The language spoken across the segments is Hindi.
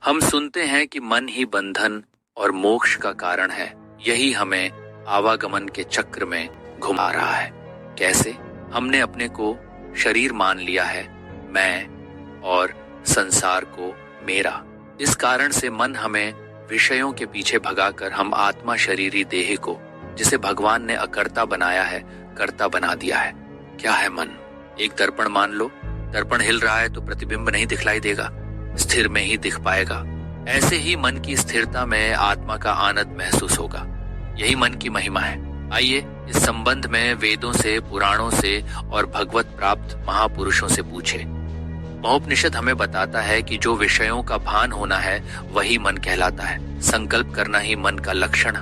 हम सुनते हैं कि मन ही बंधन और मोक्ष का कारण है। यही हमें आवागमन के चक्र में घुमा रहा है। कैसे? हमने अपने को शरीर मान लिया है, मैं, और संसार को मेरा। इस कारण से मन हमें विषयों के पीछे भगाकर हम आत्मा शरीरी देह को, जिसे भगवान ने अकर्ता बनाया है, कर्ता बना दिया है। क्या है मन? एक दर्पण मान लो। दर्पण हिल रहा है तो प्रतिबिंब नहीं दिखलाई देगा, स्थिर में ही दिख पाएगा। ऐसे ही मन की स्थिरता में आत्मा का आनंद महसूस होगा। यही मन की महिमा है। आइए इस संबंध में वेदों से, पुराणों से और भगवत प्राप्त महापुरुषों से पूछे। महोपनिषद हमें बताता है कि जो विषयों का भान होना है वही मन कहलाता है। संकल्प करना ही मन का लक्षण।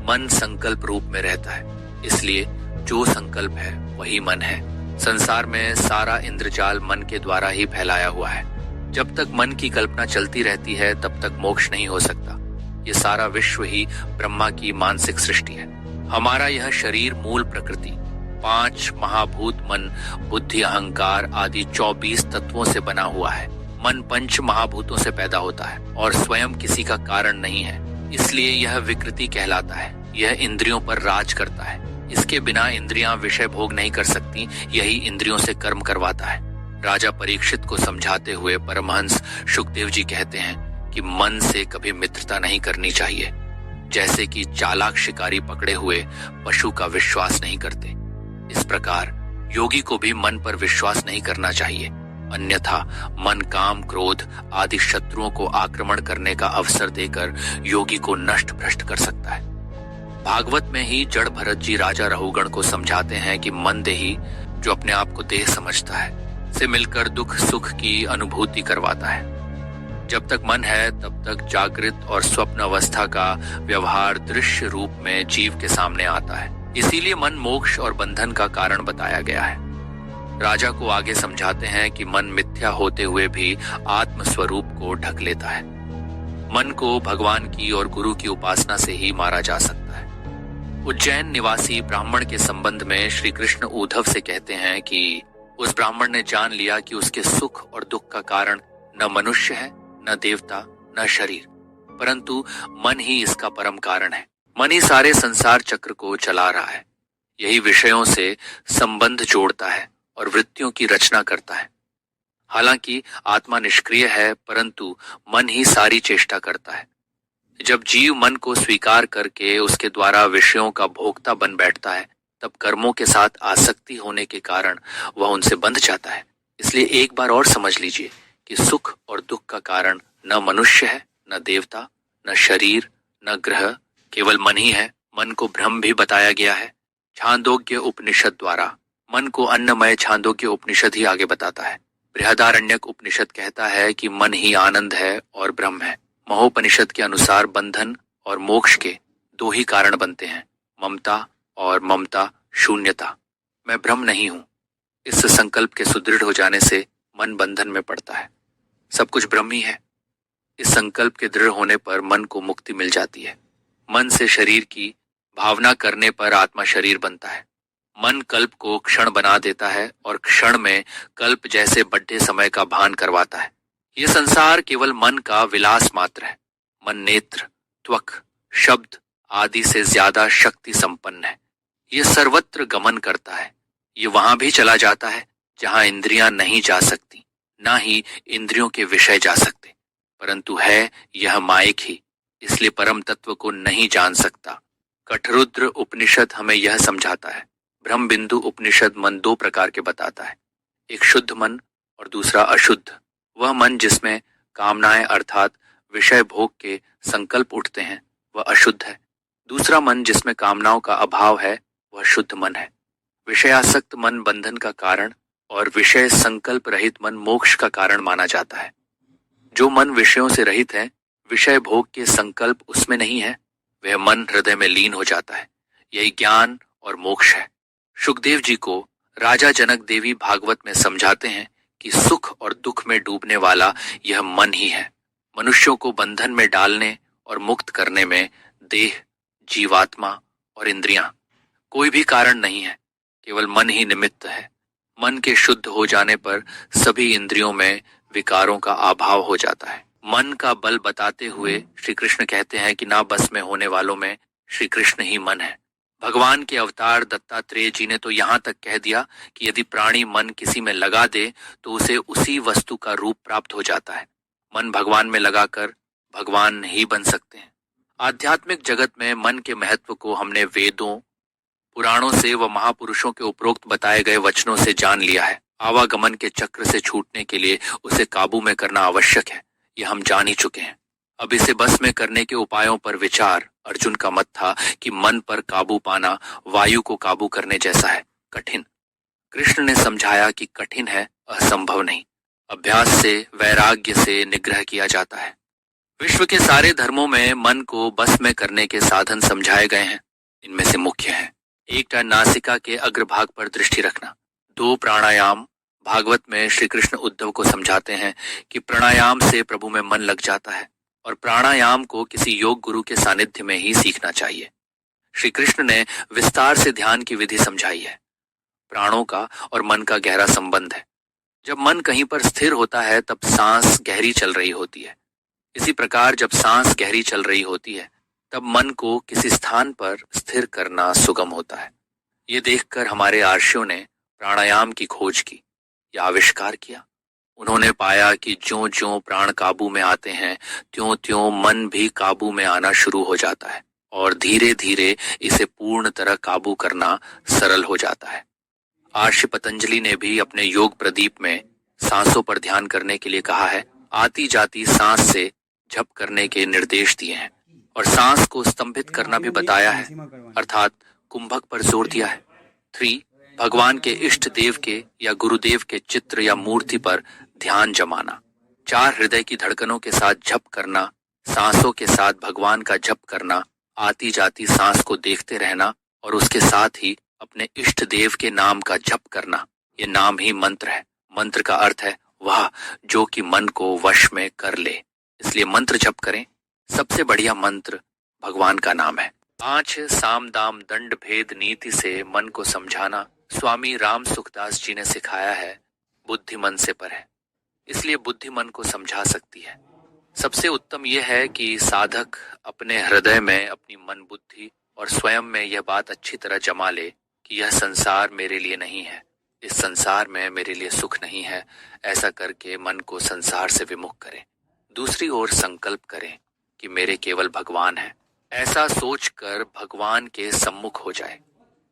मन संकल्प रूप में रहता है, इसलिए जो संकल्प है वही मन है। संसार में सारा इंद्रजाल मन के द्वारा ही फैलाया हुआ है। जब तक मन की कल्पना चलती रहती है तब तक मोक्ष नहीं हो सकता। ये सारा विश्व ही ब्रह्मा की मानसिक सृष्टि है। हमारा यह शरीर मूल प्रकृति 5 महाभूत मन, बुद्धि, अहंकार आदि 24 तत्वों से बना हुआ है। मन 5 महाभूतों से पैदा होता है और स्वयं किसी का कारण नहीं है, इसलिए यह विकृति कहलाता है। यह इंद्रियों पर राज करता है। इसके बिना इंद्रियां विषय भोग नहीं कर सकती, यही इंद्रियों से कर्म करवाता है। राजा परीक्षित को समझाते हुए परमहंस शुकदेव जी कहते हैं कि मन से कभी मित्रता नहीं करनी चाहिए, जैसे कि चालाक शिकारी पकड़े हुए पशु का विश्वास नहीं करते। इस प्रकार योगी को भी मन पर विश्वास नहीं करना चाहिए, अन्यथा मन काम, क्रोध आदि शत्रुओं को आक्रमण करने का अवसर देकर योगी को नष्ट भ्रष्ट कर सकता है। भागवत में ही जड़ भरत जी राजा रहुगण को समझाते हैं कि मन देही, जो अपने आप को देह समझता है, से मिलकर दुख सुख की अनुभूति करवाता है। जब तक मन है तब तक जागृत और स्वप्न अवस्था का व्यवहार दृश्य रूप में जीव के सामने आता है। इसीलिए मन मोक्ष और बंधन का कारण बताया गया है। राजा को आगे समझाते हैं कि मन मिथ्या होते हुए भी आत्म स्वरूप को ढक लेता है। मन को भगवान की और गुरु की उपासना से ही मारा जा सकता है। उज्जैन निवासी ब्राह्मण के संबंध में श्री कृष्ण उद्धव से कहते हैं कि उस ब्राह्मण ने जान लिया कि उसके सुख और दुख का कारण न मनुष्य है, न देवता, न शरीर, परंतु मन ही इसका परम कारण है। मन ही सारे संसार चक्र को चला रहा है। यही विषयों से संबंध जोड़ता है और वृत्तियों की रचना करता है। हालांकि आत्मा निष्क्रिय है, परंतु मन ही सारी चेष्टा करता है। जब जीव मन को स्वीकार करके उसके द्वारा विषयों का भोक्ता बन बैठता है, तब कर्मों के साथ आसक्ति होने के कारण वह उनसे बंध जाता है। इसलिए एक बार और समझ लीजिए कि सुख और दुख का कारण न मनुष्य है, न देवता, न शरीर, न ग्रह, केवल मन ही है। मन को ब्रह्म भी बताया गया है छांदोग्य उपनिषद द्वारा। मन को अन्नमय छांदोग्य उपनिषद ही आगे बताता है। बृहदारण्यक उपनिषद कहता है कि मन ही आनंद है और ब्रह्म है। महोपनिषद के अनुसार बंधन और मोक्ष के 2 ही कारण बनते हैं, ममता और ममता शून्यता। मैं ब्रह्म नहीं हूं। इस संकल्प के सुदृढ़ हो जाने से मन बंधन में पड़ता है। सब कुछ ब्रह्म ही है। इस संकल्प के दृढ़ होने पर मन को मुक्ति मिल जाती है। मन से शरीर की भावना करने पर आत्मा शरीर बनता है। मन कल्प को क्षण बना देता है और क्षण में कल्प जैसे बढ़े समय का भान करवाता है। ये संसार केवल मन का विलास मात्र है। मन नेत्र, त्वक, शब्द आदि से ज्यादा शक्ति संपन्न है। ये सर्वत्र गमन करता है। ये वहां भी चला जाता है जहां इंद्रियां नहीं जा सकती, ना ही इंद्रियों के विषय जा सकते, परंतु है यह मायिक ही, इसलिए परम तत्व को नहीं जान सकता। कठरुद्र उपनिषद हमें यह समझाता है। ब्रह्म बिंदु उपनिषद मन 2 प्रकार के बताता है, एक शुद्ध मन और दूसरा अशुद्ध। वह मन जिसमें कामनाएं अर्थात विषय भोग के संकल्प उठते हैं वह अशुद्ध है। दूसरा मन जिसमें कामनाओं का अभाव है वह शुद्ध मन है। विषयासक्त मन बंधन का कारण और विषय संकल्प रहित मन मोक्ष का कारण माना जाता है। जो मन विषयों से रहित है, विषय भोग के संकल्प उसमें नहीं है, वह मन हृदय में लीन हो जाता है। यही ज्ञान और मोक्ष है। शुकदेव जी को राजा जनक देवी भागवत में समझाते हैं कि सुख और दुख में डूबने वाला यह मन ही है। मनुष्यों को बंधन में डालने और मुक्त करने में देह, जीवात्मा और इंद्रियां कोई भी कारण नहीं है, केवल मन ही निमित्त है। मन के शुद्ध हो जाने पर सभी इंद्रियों में विकारों का अभाव हो जाता है। मन का बल बताते हुए श्री कृष्ण कहते हैं कि ना बस में होने वालों में श्री कृष्ण ही मन है। भगवान के अवतार दत्तात्रेय जी ने तो यहाँ तक कह दिया कि यदि प्राणी मन किसी में लगा दे तो उसे उसी वस्तु का रूप प्राप्त हो जाता है। मन भगवान में लगाकर भगवान ही बन सकते हैं। आध्यात्मिक जगत में मन के महत्व को हमने वेदों, पुराणों से व महापुरुषों के उपरोक्त बताए गए वचनों से जान लिया है। आवागमन के चक्र से छूटने के लिए उसे काबू में करना आवश्यक है, यह हम जान ही चुके हैं। अब इसे बस में करने के उपायों पर विचार। अर्जुन का मत था कि मन पर काबू पाना वायु को काबू करने जैसा है, कठिन। कृष्ण ने समझाया कि कठिन है, असंभव नहीं। अभ्यास से, वैराग्य से निग्रह किया जाता है। विश्व के सारे धर्मों में मन को बस में करने के साधन समझाए गए हैं। इनमें से मुख्य है: 1 नासिका के अग्रभाग पर दृष्टि रखना। 2 प्राणायाम। भागवत में श्री कृष्ण उद्धव को समझाते हैं कि प्राणायाम से प्रभु में मन लग जाता है और प्राणायाम को किसी योग गुरु के सानिध्य में ही सीखना चाहिए। श्री कृष्ण ने विस्तार से ध्यान की विधि समझाई है। प्राणों का और मन का गहरा संबंध है। जब मन कहीं पर स्थिर होता है तब सांस गहरी चल रही होती है। इसी प्रकार जब सांस गहरी चल रही होती है तब मन को किसी स्थान पर स्थिर करना सुगम होता है। ये देखकर हमारे आर्षियों ने प्राणायाम की खोज की या आविष्कार किया। उन्होंने पाया कि ज्यों ज्यों प्राण काबू में आते हैं त्यों त्यों मन भी काबू में आना शुरू हो जाता है और धीरे धीरे इसे पूर्ण तरह काबू करना सरल हो जाता है। आर्षि पतंजलि ने भी अपने योग प्रदीप में सांसों पर ध्यान करने के लिए कहा है। आती जाती सांस से जप करने के निर्देश दिए हैं और सांस को स्तंभित करना भी बताया है, अर्थात कुंभक पर जोर दिया है। 3 भगवान के इष्ट देव के या गुरुदेव के चित्र या मूर्ति पर ध्यान जमाना। 4 हृदय की धड़कनों के साथ जप करना, सांसों के साथ भगवान का जप करना, आती जाती सांस को देखते रहना और उसके साथ ही अपने इष्ट देव के नाम का जप करना। ये नाम ही मंत्र है। मंत्र का अर्थ है वह जो कि मन को वश में कर ले, इसलिए मंत्र जप करें। सबसे बढ़िया मंत्र भगवान का नाम है। 5 साम दाम दंड भेद नीति से मन को समझाना स्वामी राम सुखदास जी ने सिखाया है। बुद्धि मन से पर है, इसलिए बुद्धि मन को समझा सकती है। सबसे उत्तम यह है कि साधक अपने हृदय में अपनी मन बुद्धि और स्वयं में यह बात अच्छी तरह जमा ले कि यह संसार मेरे लिए नहीं है, इस संसार में मेरे लिए सुख नहीं है। ऐसा करके मन को संसार से विमुख करें। दूसरी ओर संकल्प करें कि मेरे केवल भगवान है। ऐसा सोचकर भगवान के सम्मुख हो जाए।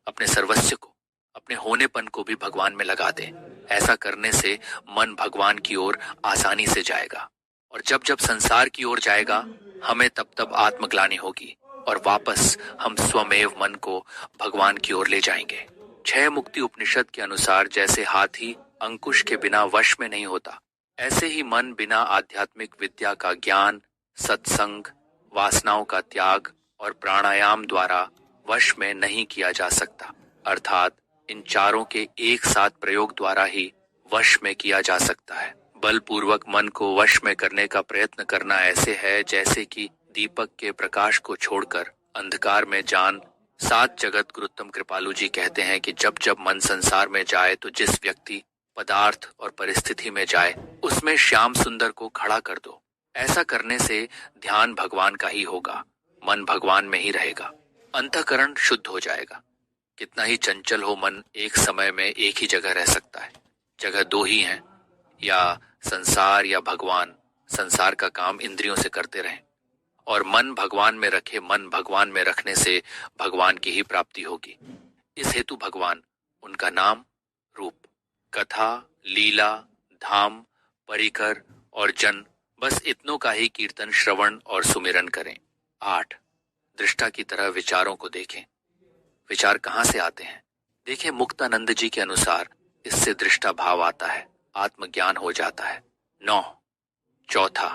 अपने सर्वस्व को, अपने होनेपन को भी भगवान में लगा दें। ऐसा करने से मन भगवान की ओर आसानी से जाएगा और जब जब संसार की ओर जाएगा हमें तब तब आत्मग्लानि होगी और वापस हम स्वमेव मन को भगवान की ओर ले जाएंगे। 6 मुक्ति उपनिषद के अनुसार जैसे हाथी अंकुश के बिना वश में नहीं होता, ऐसे ही मन बिना आध्यात्मिक विद्या का ज्ञान, सत्संग, वासनाओं का त्याग और प्राणायाम द्वारा वश में नहीं किया जा सकता। अर्थात इन चारों के एक साथ प्रयोग द्वारा ही वश में किया जा सकता है। बलपूर्वक मन को वश में करने का प्रयत्न करना ऐसे है जैसे कि दीपक के प्रकाश को छोड़कर अंधकार में जान। 7 जगत गुरुत्तम कृपालु जी कहते हैं कि जब जब मन संसार में जाए तो जिस व्यक्ति, पदार्थ और परिस्थिति में जाए उसमें श्याम सुंदर को खड़ा कर दो। ऐसा करने से ध्यान भगवान का ही होगा, मन भगवान में ही रहेगा, अंतःकरण शुद्ध हो जाएगा। कितना ही चंचल हो मन, एक समय में एक ही जगह रह सकता है। जगह 2 ही हैं, या संसार या भगवान। संसार का काम इंद्रियों से करते रहें और मन भगवान में रखे। मन भगवान में रखने से भगवान की ही प्राप्ति होगी। इस हेतु भगवान, उनका नाम, रूप, कथा, लीला, धाम, परिकर और जन, बस इतनों का ही कीर्तन, श्रवण और सुमिरन करें। 8 दृष्टा की तरह विचारों को देखें। विचार कहाँ से आते हैं? देखें, मुक्तानंद जी के अनुसार इससे दृष्टा भाव आता है, आत्मज्ञान हो जाता है। 9 चौथा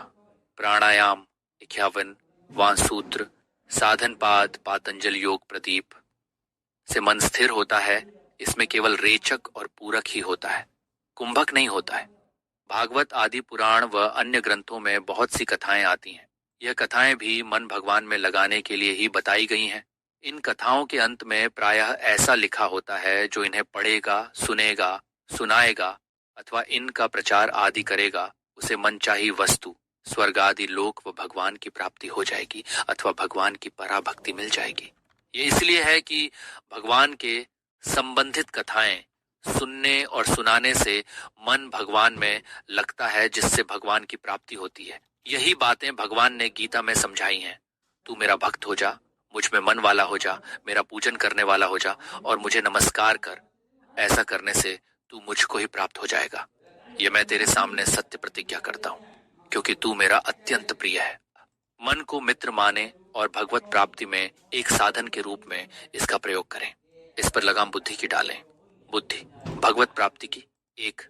प्राणायाम। 51 वांसूत्र, साधनपाद, पातंजल योग प्रदीप से मन स्थिर होता है। इसमें केवल रेचक और पूरक ही होता है, कुंभक नहीं होता है। भागवत आदि पुराण व अन्य ग्रंथों में बहुत सी कथाएं आती हैं। यह कथाएं भी मन भगवान में लगाने के लिए ही बताई गई हैं। इन कथाओं के अंत में प्रायः ऐसा लिखा होता है, जो इन्हें पढ़ेगा, सुनेगा, सुनाएगा अथवा इनका प्रचार आदि करेगा, उसे मनचाही वस्तु स्वर्ग आदि लोक व भगवान की प्राप्ति हो जाएगी अथवा भगवान की पराभक्ति मिल जाएगी। ये इसलिए है कि भगवान के संबंधित कथाएं सुनने और सुनाने से मन भगवान में लगता है, जिससे भगवान की प्राप्ति होती है। यही बातें भगवान ने गीता में समझाई हैं। तू मेरा भक्त हो जा, मुझ में मन वाला हो जा, मेरा पूजन करने वाला हो जा और मुझे नमस्कार कर। ऐसा करने से तू मुझको ही प्राप्त हो जाएगा। ये मैं तेरे सामने सत्य प्रतिज्ञा करता हूँ, क्योंकि तू मेरा अत्यंत प्रिय है। मन को मित्र माने और भगवत प्राप्ति में एक साधन के रूप में इसका प्रयोग करें। इस पर लगाम बुद्धि की डालें। बुद्धि भगवत प्राप्ति की एक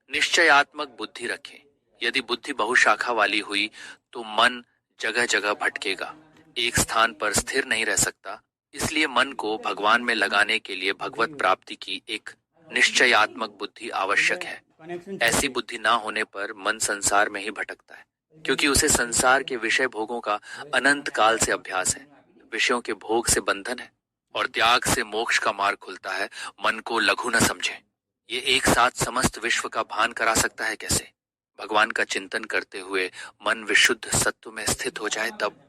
निश्चयात्मक बुद्धि रखें। यदि बुद्धि बहुशाखा वाली हुई तो मन जगह जगह भटकेगा, एक स्थान पर स्थिर नहीं रह सकता। इसलिए मन को भगवान में लगाने के लिए भगवत प्राप्ति की एक निश्चयात्मक बुद्धि आवश्यक है। ऐसी बुद्धि ना होने पर मन संसार में ही भटकता है, क्योंकि उसे संसार के विषय भोगों का अनंत काल से अभ्यास है। विषयों के भोग से बंधन है और त्याग से मोक्ष का मार्ग खुलता है। मन को लघु न समझे। ये एक साथ समस्त विश्व का भान करा सकता है कैसे? भगवान का चिंतन करते हुए मन विशुद्ध सत्व में स्थित हो जाए तब